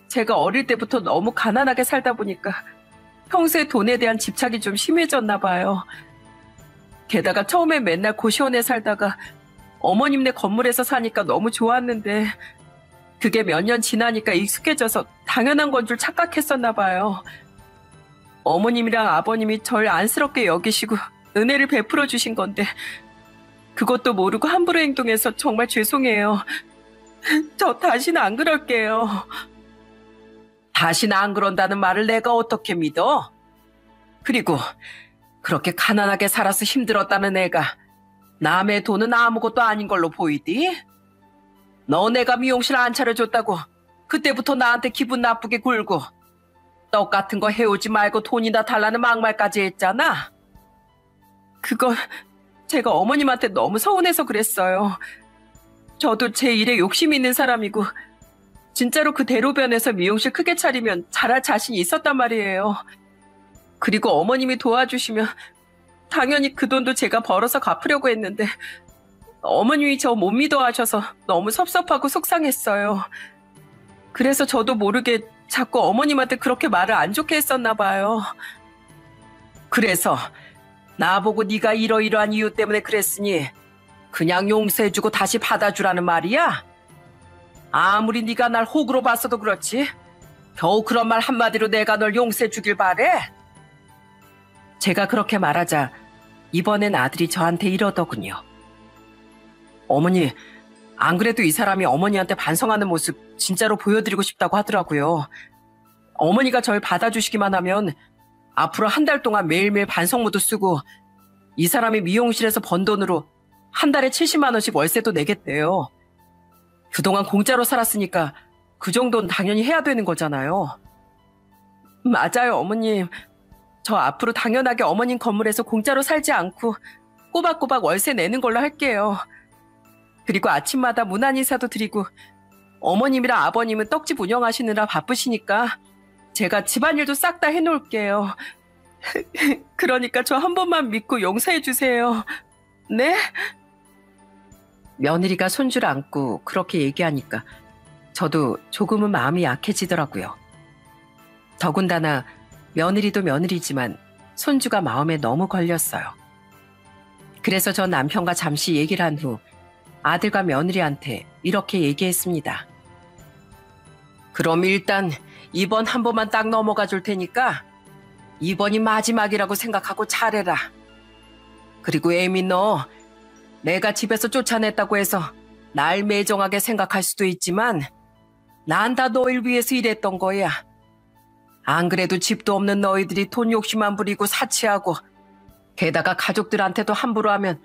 제가 어릴 때부터 너무 가난하게 살다 보니까 평소에 돈에 대한 집착이 좀 심해졌나 봐요. 게다가 처음엔 맨날 고시원에 살다가 어머님네 건물에서 사니까 너무 좋았는데 그게 몇 년 지나니까 익숙해져서 당연한 건 줄 착각했었나 봐요. 어머님이랑 아버님이 절 안쓰럽게 여기시고 은혜를 베풀어 주신 건데 그것도 모르고 함부로 행동해서 정말 죄송해요. 저 다시는 안 그럴게요. 다시는 안 그런다는 말을 내가 어떻게 믿어? 그리고 그렇게 가난하게 살아서 힘들었다는 애가 남의 돈은 아무것도 아닌 걸로 보이디? 너 내가 미용실 안 차려줬다고 그때부터 나한테 기분 나쁘게 굴고 떡 같은 거 해오지 말고 돈이나 달라는 막말까지 했잖아. 그건 제가 어머님한테 너무 서운해서 그랬어요. 저도 제 일에 욕심이 있는 사람이고 진짜로 그 대로변에서 미용실 크게 차리면 잘할 자신이 있었단 말이에요. 그리고 어머님이 도와주시면 당연히 그 돈도 제가 벌어서 갚으려고 했는데 어머님이 저 못 믿어 하셔서 너무 섭섭하고 속상했어요. 그래서 저도 모르게 자꾸 어머님한테 그렇게 말을 안 좋게 했었나 봐요. 그래서 나보고 네가 이러이러한 이유 때문에 그랬으니 그냥 용서해주고 다시 받아주라는 말이야? 아무리 네가 날 호구로 봤어도 그렇지 겨우 그런 말 한마디로 내가 널 용서해주길 바래? 제가 그렇게 말하자 이번엔 아들이 저한테 이러더군요. 어머니, 안 그래도 이 사람이 어머니한테 반성하는 모습 진짜로 보여드리고 싶다고 하더라고요. 어머니가 절 받아주시기만 하면 앞으로 한 달 동안 매일매일 반성문도 쓰고 이 사람이 미용실에서 번 돈으로 한 달에 70만 원씩 월세도 내겠대요. 그동안 공짜로 살았으니까 그 정도는 당연히 해야 되는 거잖아요. 맞아요, 어머님. 저 앞으로 당연하게 어머님 건물에서 공짜로 살지 않고 꼬박꼬박 월세 내는 걸로 할게요. 그리고 아침마다 문안 인사도 드리고 어머님이랑 아버님은 떡집 운영하시느라 바쁘시니까 제가 집안일도 싹 다 해놓을게요. 그러니까 저 한 번만 믿고 용서해 주세요. 네? 며느리가 손주를 안고 그렇게 얘기하니까 저도 조금은 마음이 약해지더라고요. 더군다나 며느리도 며느리지만 손주가 마음에 너무 걸렸어요. 그래서 전 남편과 잠시 얘기를 한 후 아들과 며느리한테 이렇게 얘기했습니다. 그럼 일단 이번 한 번만 딱 넘어가 줄 테니까 이번이 마지막이라고 생각하고 잘해라. 그리고 에미 너, 내가 집에서 쫓아냈다고 해서 날 매정하게 생각할 수도 있지만 난 다 너희를 위해서 일했던 거야. 안 그래도 집도 없는 너희들이 돈 욕심만 부리고 사치하고 게다가 가족들한테도 함부로 하면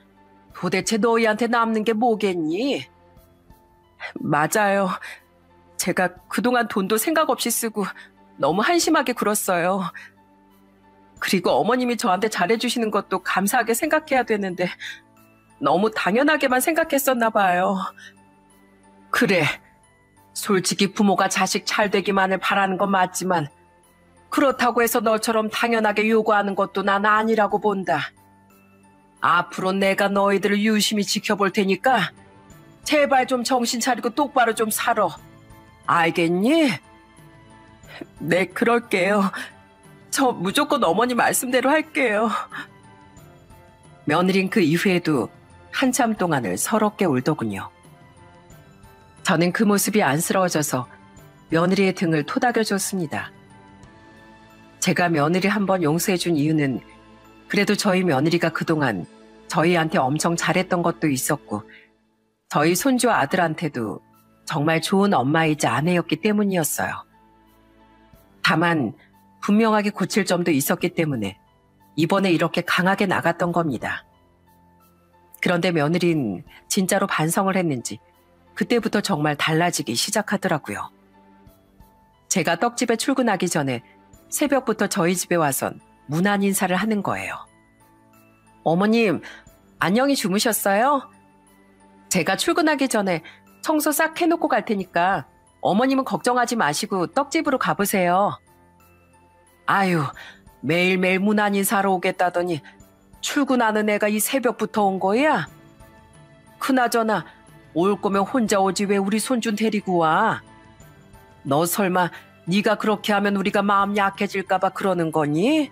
도대체 너희한테 남는 게 뭐겠니? 맞아요. 제가 그동안 돈도 생각 없이 쓰고 너무 한심하게 굴었어요. 그리고 어머님이 저한테 잘해주시는 것도 감사하게 생각해야 되는데 너무 당연하게만 생각했었나 봐요. 그래, 솔직히 부모가 자식 잘 되기만을 바라는 건 맞지만 그렇다고 해서 너처럼 당연하게 요구하는 것도 난 아니라고 본다. 앞으로 내가 너희들을 유심히 지켜볼 테니까 제발 좀 정신 차리고 똑바로 좀 살아. 알겠니? 네, 그럴게요. 저 무조건 어머니 말씀대로 할게요. 며느린 그 이후에도 한참 동안을 서럽게 울더군요. 저는 그 모습이 안쓰러워져서 며느리의 등을 토닥여줬습니다. 제가 며느리 한번 용서해준 이유는 그래도 저희 며느리가 그동안 저희한테 엄청 잘했던 것도 있었고 저희 손주 아들한테도 정말 좋은 엄마이자 아내였기 때문이었어요. 다만 분명하게 고칠 점도 있었기 때문에 이번에 이렇게 강하게 나갔던 겁니다. 그런데 며느린 진짜로 반성을 했는지 그때부터 정말 달라지기 시작하더라고요. 제가 떡집에 출근하기 전에 새벽부터 저희 집에 와선 문안 인사를 하는 거예요. 어머님, 안녕히 주무셨어요? 제가 출근하기 전에 청소 싹 해놓고 갈 테니까 어머님은 걱정하지 마시고 떡집으로 가보세요. 아유, 매일매일 문안 인사하러 오겠다더니 출근하는 애가 이 새벽부터 온 거야? 그나저나 올 거면 혼자 오지 왜 우리 손준 데리고 와? 너 설마 네가 그렇게 하면 우리가 마음 약해질까 봐 그러는 거니?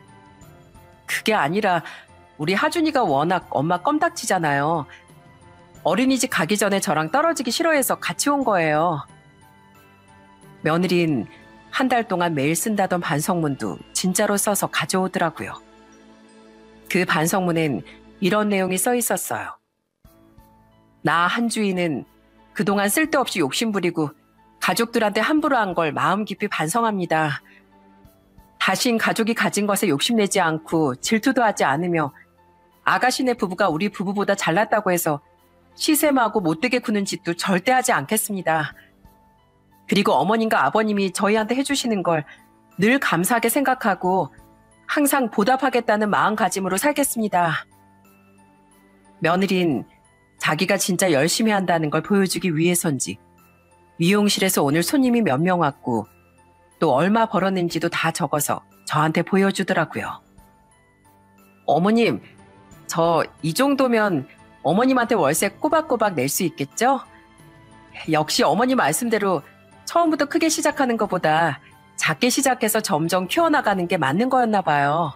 그게 아니라 우리 하준이가 워낙 엄마 껌딱지잖아요. 어린이집 가기 전에 저랑 떨어지기 싫어해서 같이 온 거예요. 며느린 한 달 동안 매일 쓴다던 반성문도 진짜로 써서 가져오더라고요. 그 반성문엔 이런 내용이 써 있었어요. 나 한주희는 그동안 쓸데없이 욕심부리고 가족들한테 함부로 한 걸 마음 깊이 반성합니다. 다신 가족이 가진 것에 욕심내지 않고 질투도 하지 않으며 아가씨네 부부가 우리 부부보다 잘났다고 해서 시샘하고 못되게 구는 짓도 절대 하지 않겠습니다. 그리고 어머님과 아버님이 저희한테 해주시는 걸 늘 감사하게 생각하고 항상 보답하겠다는 마음가짐으로 살겠습니다. 며느린 자기가 진짜 열심히 한다는 걸 보여주기 위해서인지 미용실에서 오늘 손님이 몇 명 왔고 또 얼마 벌었는지도 다 적어서 저한테 보여주더라고요. 어머님, 저 이 정도면 어머님한테 월세 꼬박꼬박 낼 수 있겠죠? 역시 어머니 말씀대로 처음부터 크게 시작하는 것보다 작게 시작해서 점점 키워나가는 게 맞는 거였나 봐요.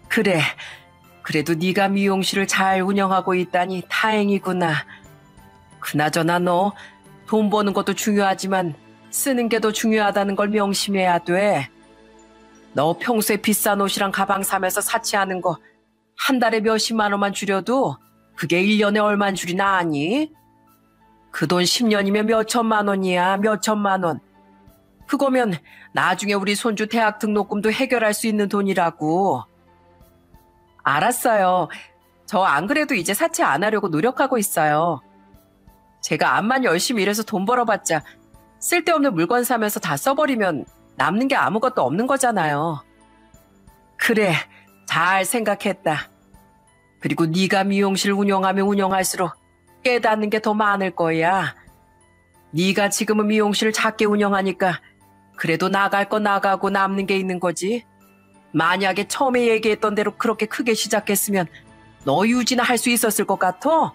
그래, 그래도 네가 미용실을 잘 운영하고 있다니 다행이구나. 그나저나 너 돈 버는 것도 중요하지만 쓰는 게 더 중요하다는 걸 명심해야 돼. 너 평소에 비싼 옷이랑 가방 사면서 사치하는 거 한 달에 몇십만 원만 줄여도 그게 1년에 얼만 줄이나 아니? 그 돈 10년이면 몇천만 원이야, 몇천만 원. 그거면 나중에 우리 손주 대학 등록금도 해결할 수 있는 돈이라고. 알았어요. 저 안 그래도 이제 사치 안 하려고 노력하고 있어요. 제가 암만 열심히 일해서 돈 벌어봤자 쓸데없는 물건 사면서 다 써버리면 남는 게 아무것도 없는 거잖아요. 그래, 잘 생각했다. 그리고 네가 미용실 운영하면 운영할수록 깨닫는 게 더 많을 거야. 네가 지금은 미용실을 작게 운영하니까 그래도 나갈 거 나가고 남는 게 있는 거지. 만약에 처음에 얘기했던 대로 그렇게 크게 시작했으면 너 유지나 할 수 있었을 것 같아?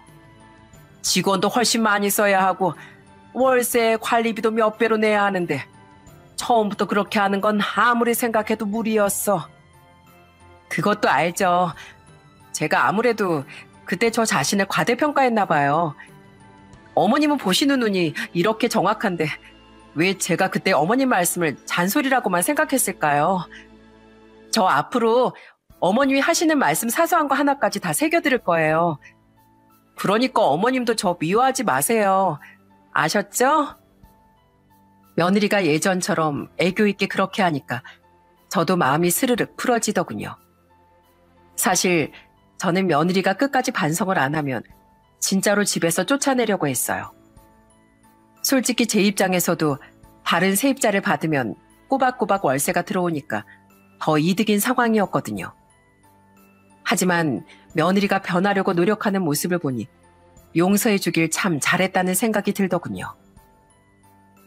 직원도 훨씬 많이 써야 하고 월세 관리비도 몇 배로 내야 하는데 처음부터 그렇게 하는 건 아무리 생각해도 무리였어. 그것도 알죠. 제가 아무래도 그때 저 자신을 과대평가했나 봐요. 어머님은 보시는 눈이 이렇게 정확한데 왜 제가 그때 어머님 말씀을 잔소리라고만 생각했을까요? 저 앞으로 어머님이 하시는 말씀 사소한 거 하나까지 다 새겨들을 거예요. 그러니까 어머님도 저 미워하지 마세요. 아셨죠? 며느리가 예전처럼 애교 있게 그렇게 하니까 저도 마음이 스르륵 풀어지더군요. 사실 저는 며느리가 끝까지 반성을 안 하면 진짜로 집에서 쫓아내려고 했어요. 솔직히 제 입장에서도 다른 세입자를 받으면 꼬박꼬박 월세가 들어오니까 더 이득인 상황이었거든요. 하지만 며느리가 변하려고 노력하는 모습을 보니 용서해주길 참 잘했다는 생각이 들더군요.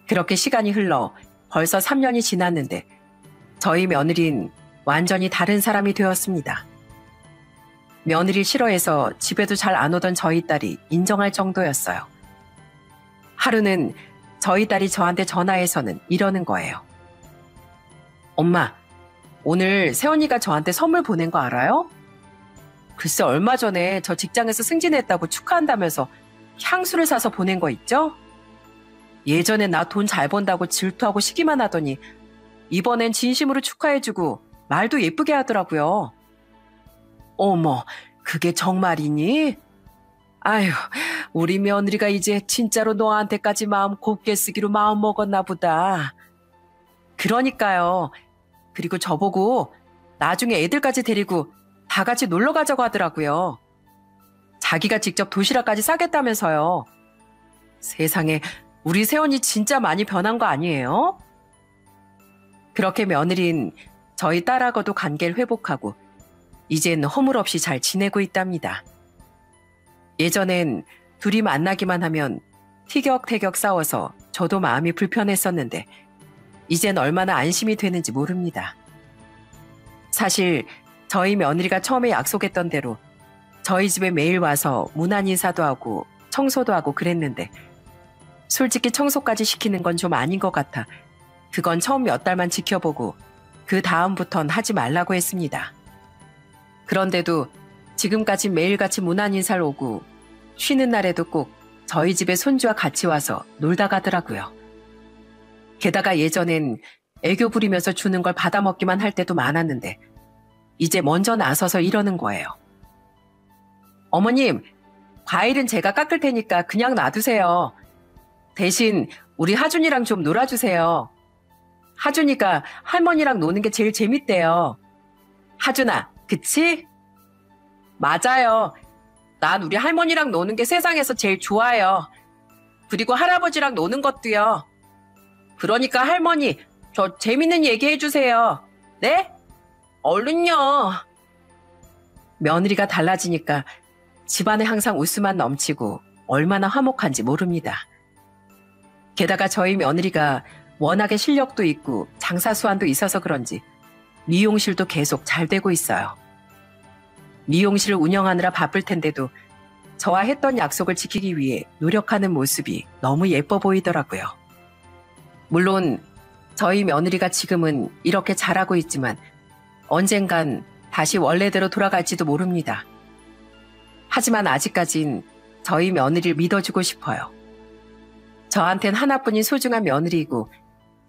그렇게 시간이 흘러 벌써 3년이 지났는데 저희 며느리는 완전히 다른 사람이 되었습니다. 며느리 싫어해서 집에도 잘 안 오던 저희 딸이 인정할 정도였어요. 하루는 저희 딸이 저한테 전화해서는 이러는 거예요. 엄마, 오늘 새언니가 저한테 선물 보낸 거 알아요? 글쎄 얼마 전에 저 직장에서 승진했다고 축하한다면서 향수를 사서 보낸 거 있죠? 예전에 나 돈 잘 번다고 질투하고 시기만 하더니 이번엔 진심으로 축하해주고 말도 예쁘게 하더라고요. 어머, 그게 정말이니? 아휴, 우리 며느리가 이제 진짜로 너한테까지 마음 곱게 쓰기로 마음 먹었나 보다. 그러니까요. 그리고 저보고 나중에 애들까지 데리고 다 같이 놀러 가자고 하더라고요. 자기가 직접 도시락까지 싸겠다면서요. 세상에, 우리 새언니 진짜 많이 변한 거 아니에요? 그렇게 며느리는 저희 딸하고도 관계를 회복하고 이젠 허물없이 잘 지내고 있답니다. 예전엔 둘이 만나기만 하면 티격태격 싸워서 저도 마음이 불편했었는데 이젠 얼마나 안심이 되는지 모릅니다. 사실 저희 며느리가 처음에 약속했던 대로 저희 집에 매일 와서 문안 인사도 하고 청소도 하고 그랬는데 솔직히 청소까지 시키는 건 좀 아닌 것 같아 그건 처음 몇 달만 지켜보고 그 다음부턴 하지 말라고 했습니다. 그런데도 지금까지 매일같이 문안 인사를 오고 쉬는 날에도 꼭 저희 집에 손주와 같이 와서 놀다 가더라고요. 게다가 예전엔 애교 부리면서 주는 걸 받아먹기만 할 때도 많았는데 이제 먼저 나서서 이러는 거예요. 어머님, 과일은 제가 깎을 테니까 그냥 놔두세요. 대신 우리 하준이랑 좀 놀아주세요. 하준이가 할머니랑 노는 게 제일 재밌대요. 하준아, 그치? 맞아요. 난 우리 할머니랑 노는 게 세상에서 제일 좋아요. 그리고 할아버지랑 노는 것도요. 그러니까 할머니, 저 재밌는 얘기 해주세요. 네? 얼른요. 며느리가 달라지니까 집안에 항상 웃음만 넘치고 얼마나 화목한지 모릅니다. 게다가 저희 며느리가 워낙에 실력도 있고 장사 수완도 있어서 그런지 미용실도 계속 잘 되고 있어요. 미용실을 운영하느라 바쁠 텐데도 저와 했던 약속을 지키기 위해 노력하는 모습이 너무 예뻐 보이더라고요. 물론 저희 며느리가 지금은 이렇게 잘하고 있지만 언젠간 다시 원래대로 돌아갈지도 모릅니다. 하지만 아직까진 저희 며느리를 믿어주고 싶어요. 저한텐 하나뿐인 소중한 며느리이고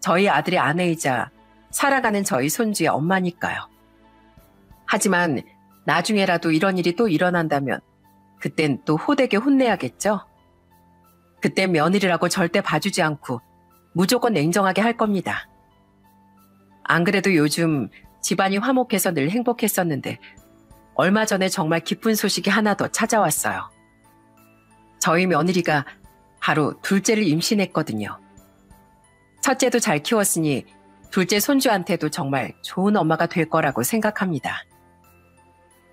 저희 아들의 아내이자 살아가는 저희 손주의 엄마니까요. 하지만 나중에라도 이런 일이 또 일어난다면 그땐 또 호되게 혼내야겠죠? 그땐 며느리라고 절대 봐주지 않고 무조건 냉정하게 할 겁니다. 안 그래도 요즘 집안이 화목해서 늘 행복했었는데 얼마 전에 정말 기쁜 소식이 하나 더 찾아왔어요. 저희 며느리가 바로 둘째를 임신했거든요. 첫째도 잘 키웠으니 둘째 손주한테도 정말 좋은 엄마가 될 거라고 생각합니다.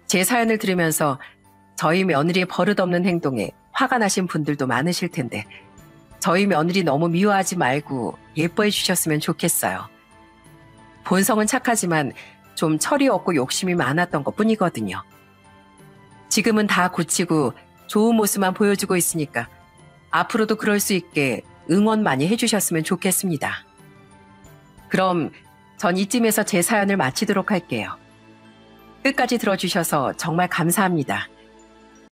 제 사연을 들으면서 저희 며느리의 버릇없는 행동에 화가 나신 분들도 많으실 텐데 저희 며느리 너무 미워하지 말고 예뻐해 주셨으면 좋겠어요. 본성은 착하지만 좀 철이 없고 욕심이 많았던 것 뿐이거든요. 지금은 다 고치고 좋은 모습만 보여주고 있으니까 앞으로도 그럴 수 있게 응원 많이 해주셨으면 좋겠습니다. 그럼 전 이쯤에서 제 사연을 마치도록 할게요. 끝까지 들어주셔서 정말 감사합니다.